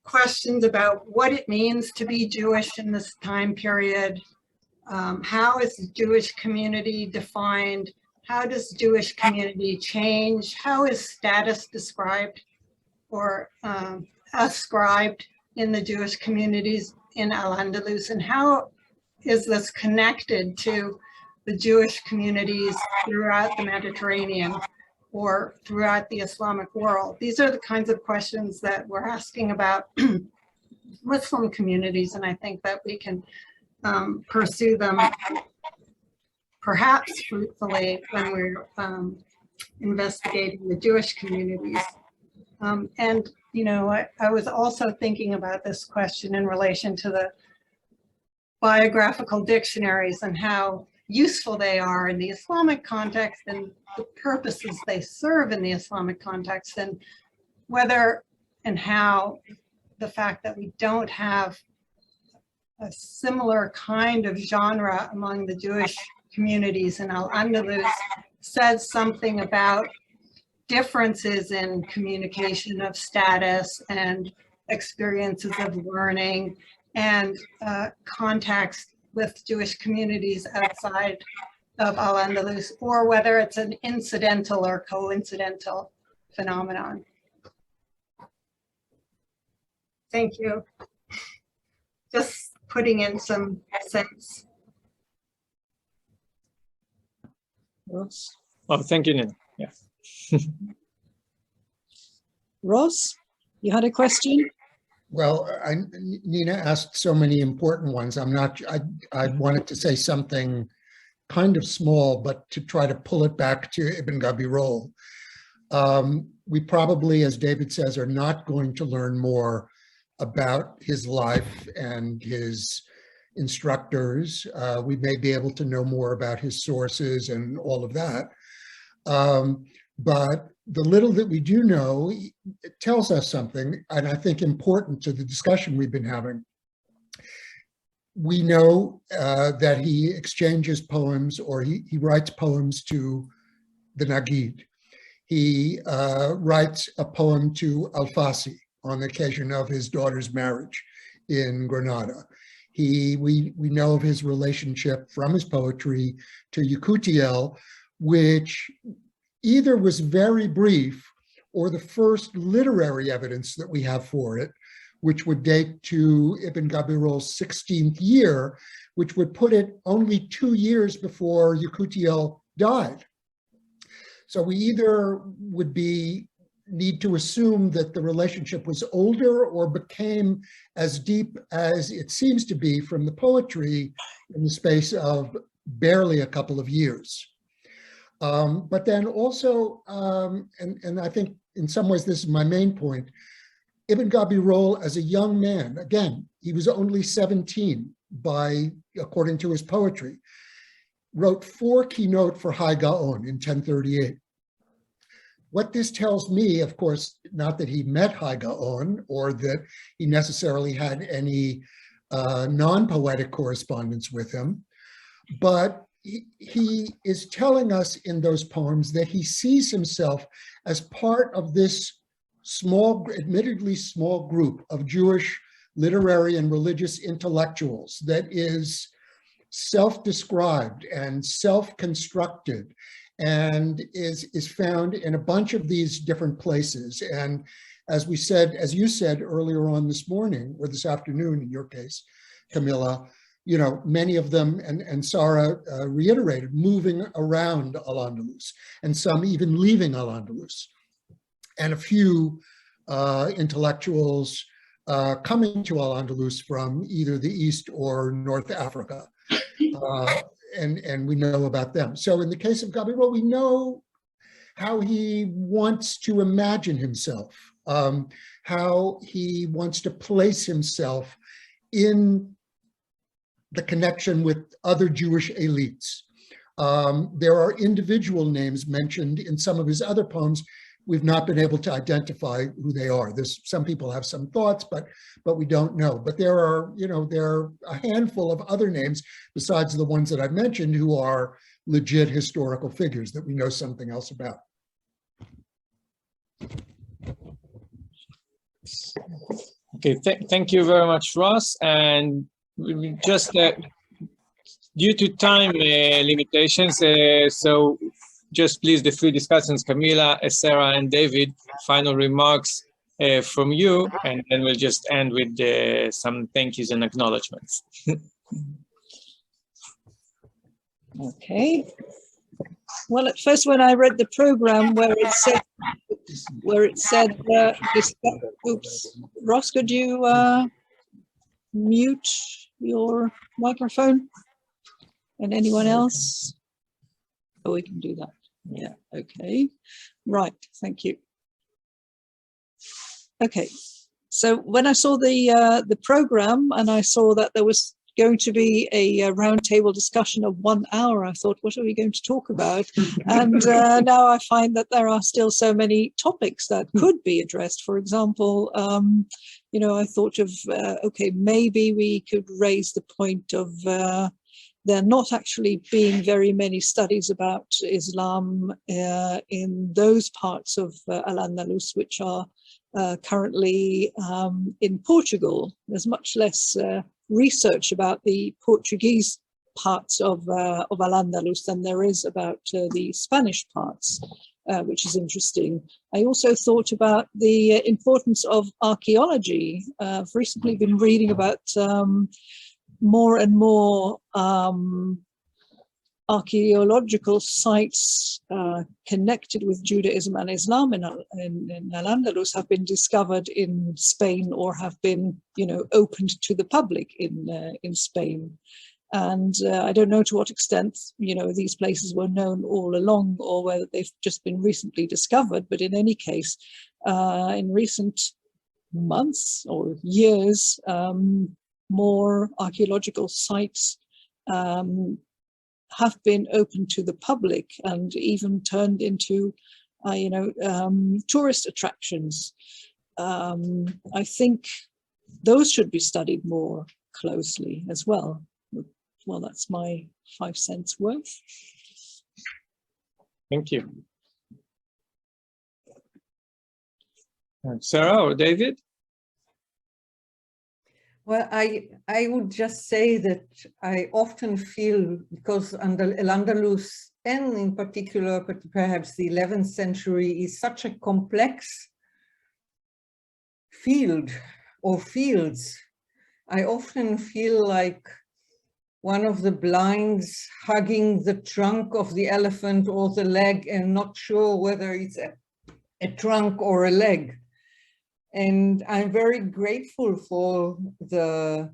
Speaker 6: questions about what it means to be Jewish in this time period. How is the Jewish community defined? How does Jewish community change? How is status described or ascribed in the Jewish communities in al-Andalus? And how is this connected to the Jewish communities throughout the Mediterranean or throughout the Islamic world? These are the kinds of questions that we're asking about Muslim communities, and I think that we can pursue them perhaps fruitfully when we're investigating the Jewish communities. And, you know, I was also thinking about this question in relation to the biographical dictionaries and how useful they are in the Islamic context and the purposes they serve in the Islamic context, and whether and how the fact that we don't have a similar kind of genre among the Jewish communities in al-Andalus says something about differences in communication of status and experiences of learning and contacts with Jewish communities outside of al-Andalus, or whether it's an incidental or coincidental phenomenon. Thank you. Just putting in some sense.
Speaker 3: Ross?
Speaker 1: Oh, thank you, Nina. Yeah.
Speaker 3: Ross, you had a question?
Speaker 7: Well, Nina asked so many important ones. I wanted to say something kind of small, but to try to pull it back to Ibn Gabirol. We probably, as David says, are not going to learn more about his life and his instructors. We may be able to know more about his sources and all of that. But the little that we do know, it tells us something, and I think important to the discussion we've been having. We know that he exchanges poems, or he writes poems to the Nagid. He writes a poem to Al-Fasi on the occasion of his daughter's marriage in Granada. We know of his relationship from his poetry to Yekutiel, which either was very brief or the first literary evidence that we have for it, which would date to Ibn Gabirol's 16th year, which would put it only 2 years before Yekutiel died. So we either would need to assume that the relationship was older or became as deep as it seems to be from the poetry in the space of barely a couple of years. But then also, and I think in some ways this is my main point, Ibn Gabirol as a young man, again, he was only 17 according to his poetry, wrote 4 keynote for Hai Gaon in 1038. What this tells me, of course, not that he met Hai Gaon or that he necessarily had any non-poetic correspondence with him, but he is telling us in those poems that he sees himself as part of this small, admittedly small group of Jewish literary and religious intellectuals that is self-described and self-constructed and is found in a bunch of these different places. And as you said earlier on this morning, or this afternoon in your case, Camilla, you know, many of them, and Sarah reiterated, moving around al-Andalus, and some even leaving al-Andalus, and a few intellectuals coming to al-Andalus from either the East or North Africa. And we know about them. So in the case of Gabirol, we know how he wants to imagine himself, how he wants to place himself in the connection with other Jewish elites. There are individual names mentioned in some of his other poems. We've not been able to identify who they are. Some people have some thoughts, but we don't know. But there are, you know, there are a handful of other names besides the ones that I've mentioned who are legit historical figures that we know something else about.
Speaker 1: Okay, thank you very much, Ross. And just due to time limitations, so just please the three discussants, Camilla, Sarah, and David, final remarks from you, and then we'll just end with some thank yous and acknowledgements.
Speaker 3: Okay. Well, at first, when I read the program where it said, oops, Ross, could you mute your microphone? And anyone else? Oh, we can do that. Yeah, okay. Right, thank you. Okay, so when I saw the program and I saw that there was going to be a roundtable discussion of 1 hour, I thought, what are we going to talk about? And now I find that there are still so many topics that could be addressed. For example, you know, I thought of, okay, maybe we could raise the point of there not actually being very many studies about Islam in those parts of al-Andalus which are currently in Portugal. There's much less research about the Portuguese parts of al-Andalus than there is about the Spanish parts, which is interesting. I also thought about the importance of archaeology. I've recently been reading about more and more archaeological sites connected with Judaism and Islam in al-Andalus have been discovered in Spain or have been, you know, opened to the public in Spain. And I don't know to what extent, you know, these places were known all along or whether they've just been recently discovered. But in any case, in recent months or years, more archaeological sites have been open to the public and even turned into, you know, tourist attractions. I think those should be studied more closely as well. Well, that's my 5 cents worth.
Speaker 1: Thank you. Sarah or David?
Speaker 2: Well, I would just say that I often feel, because al-Andalus, and in particular, but perhaps the 11th century, is such a complex field or fields, I often feel like one of the blinds hugging the trunk of the elephant or the leg and not sure whether it's a trunk or a leg. And I'm very grateful for the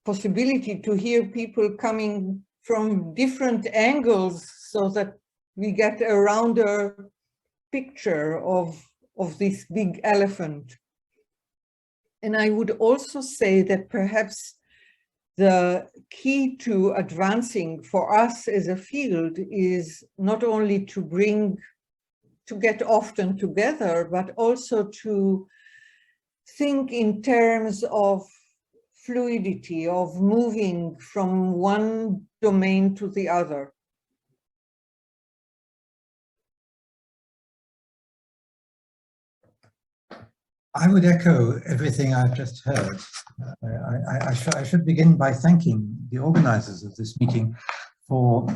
Speaker 2: possibility to hear people coming from different angles so that we get a rounder picture of this big elephant. And I would also say that perhaps the key to advancing for us as a field is not only to get often together, but also to think in terms of fluidity, of moving from one domain to the other.
Speaker 4: I would echo everything I've just heard. I should begin by thanking the organizers of this meeting for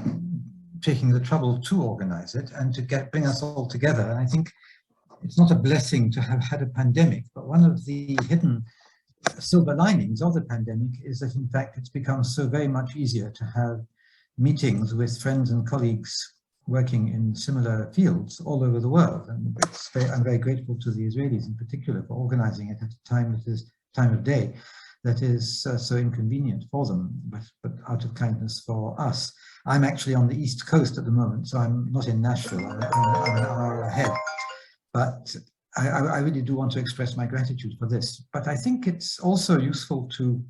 Speaker 4: taking the trouble to organize it and to bring us all together. And I think it's not a blessing to have had a pandemic, but one of the hidden silver linings of the pandemic is that, in fact, it's become so very much easier to have meetings with friends and colleagues working in similar fields all over the world. And I'm very grateful to the Israelis in particular for organizing it at a time of day that is so inconvenient for them, but out of kindness for us. I'm actually on the East Coast at the moment, so I'm not in Nashville. I'm an hour ahead. But I really do want to express my gratitude for this. But I think it's also useful to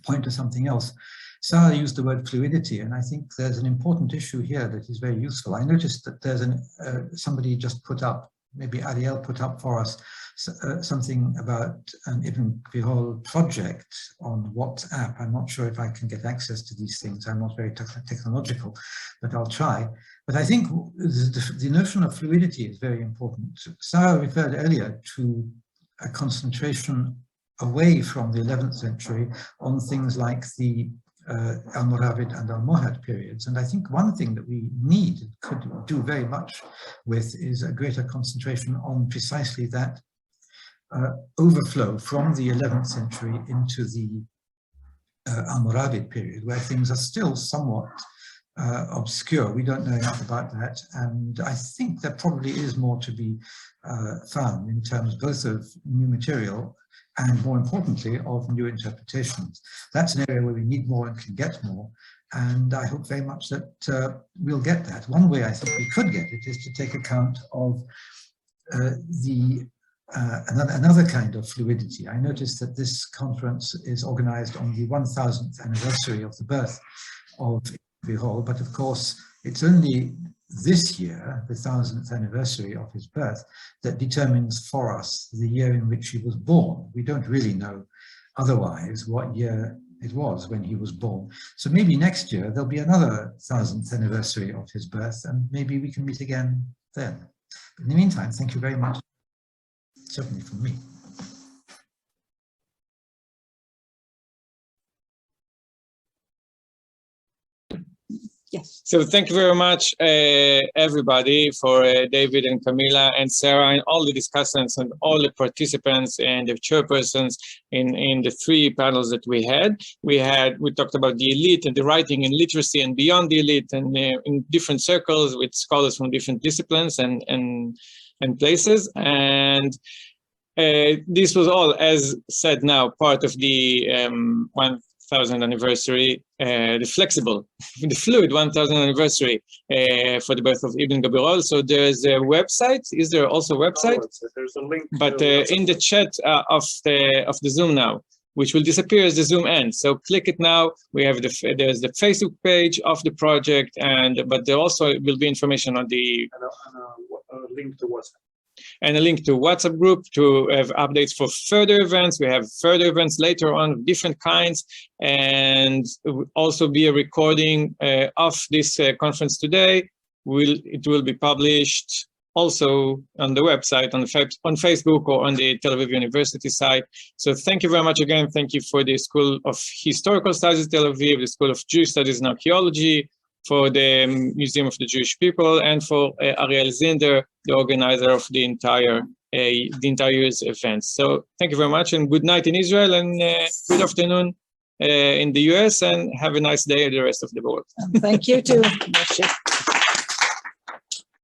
Speaker 4: point to something else. Sarah used the word fluidity, and I think there's an important issue here that is very useful. I noticed that there's somebody just put up, maybe Ariel put up for us, something about an Ibn Gabirol project on WhatsApp. I'm not sure if I can get access to these things. I'm not very technological, but I'll try. But I think the notion of fluidity is very important. Sarah referred earlier to a concentration away from the 11th century on things like the Almoravid and Almohad periods. And I think one thing that we need, could do very much with, is a greater concentration on precisely that overflow from the 11th century into the Almoravid period, where things are still somewhat obscure. We don't know enough about that. And I think there probably is more to be found in terms both of new material and, more importantly, of new interpretations. That's an area where we need more and can get more. And I hope very much that we'll get that. One way I think we could get it is to take account of another kind of fluidity. I noticed that this conference is organized on the 1000th anniversary of the birth of Ibn Gabirol, but of course it's only this year, the 1000th anniversary of his birth, that determines for us the year in which he was born. We don't really know otherwise what year it was when he was born. So maybe next year there'll be another 1000th anniversary of his birth, and maybe we can meet again then. But in the meantime, thank you very much, certainly from me.
Speaker 3: Yes.
Speaker 1: So thank you very much, everybody, for David and Camilla and Sarah and all the discussants and all the participants and the chairpersons in the three panels that we had. We talked about the elite and the writing and literacy and beyond the elite, and in different circles with scholars from different disciplines and places. And this was all, as said now, part of the 1000th anniversary, the fluid 1000th anniversary for the birth of Ibn Gabirol. So there's a website. Is there also a website?
Speaker 8: There's a link.
Speaker 1: But in the chat of the Zoom now, which will disappear as the Zoom ends. So click it now. We have there's the Facebook page of the project, but there also will be information on the
Speaker 8: a link to WhatsApp.
Speaker 1: And a link to WhatsApp group to have updates for further events. We have further events later on of different kinds, and also be a recording of this conference today. It will be published also on the website, on Facebook, or on the Tel Aviv University site. So thank you very much again. Thank you for the School of Historical Studies Tel Aviv, the School of Jewish Studies and Archaeology, for the Museum of the Jewish People, and for Ariel Zinder, the organizer of the entire year's events. So thank you very much, and good night in Israel, and good afternoon in the US, and have a nice day at the rest of the world.
Speaker 3: Thank you too, Moshe.